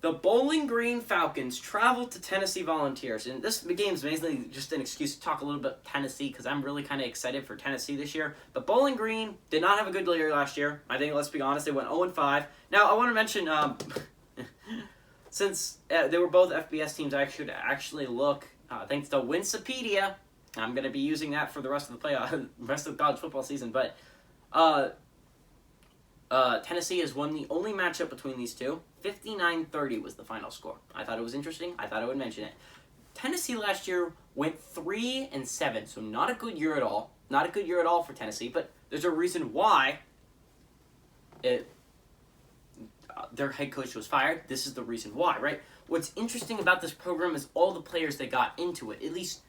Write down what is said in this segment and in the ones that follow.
The Bowling Green Falcons traveled to Tennessee Volunteers, and this game is basically just an excuse to talk a little bit about Tennessee because I'm really kind of excited for Tennessee this year. But Bowling Green did not have a good year last year. I think, let's be honest, they went 0-5. Now, I want to mention, since they were both FBS teams, I should actually look, thanks to Wikipedia, I'm going to be using that for the rest of the rest of the college football season, but Tennessee has won the only matchup between these two. 59-30 was the final score. I thought it was interesting. I thought I would mention it. Tennessee last year went 3-7, so not a good year at all. Not a good year at all for Tennessee, but there's a reason why their head coach was fired. This is the reason why, right? What's interesting about this program is all the players that got into it. At least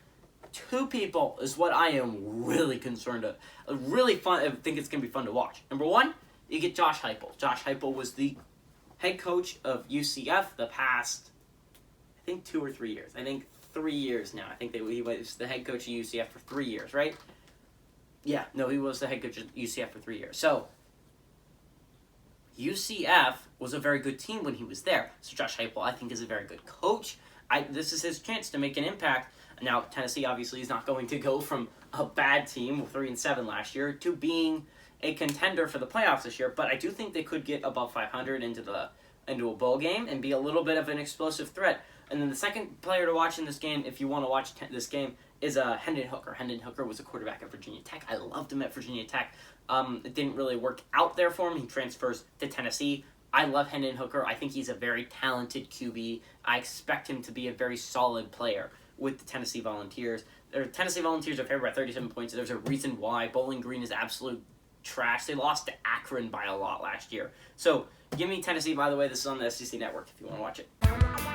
two people is what I am really concerned of. Really fun. I think it's going to be fun to watch. Number one, you get Josh Heupel. Josh Heupel was the head coach of UCF the past, I think, 2 or 3 years. I think 3 years now. I think he was the head coach of UCF for 3 years, right? Yeah, no, he was the head coach of UCF for 3 years. So, UCF was a very good team when he was there. So Josh Heupel, I think, is a very good coach. This is his chance to make an impact. Now, Tennessee obviously is not going to go from a bad team, 3-7 last year, to being a contender for the playoffs this year, but I do think they could get above 500 into a bowl game and be a little bit of an explosive threat. And then the second player to watch in this game, if you want to watch this game, is Hendon Hooker. Hendon Hooker was a quarterback at Virginia Tech. I loved him at Virginia Tech. It didn't really work out there for him. He transfers to Tennessee. I love Hendon Hooker. I think he's a very talented QB. I expect him to be a very solid player with the Tennessee Volunteers. The Tennessee Volunteers are favored by 37 points. There's a reason why. Bowling Green is absolute trash. They lost to Akron by a lot last year. So, give me Tennessee, by the way. This is on the SEC Network if you want to watch it.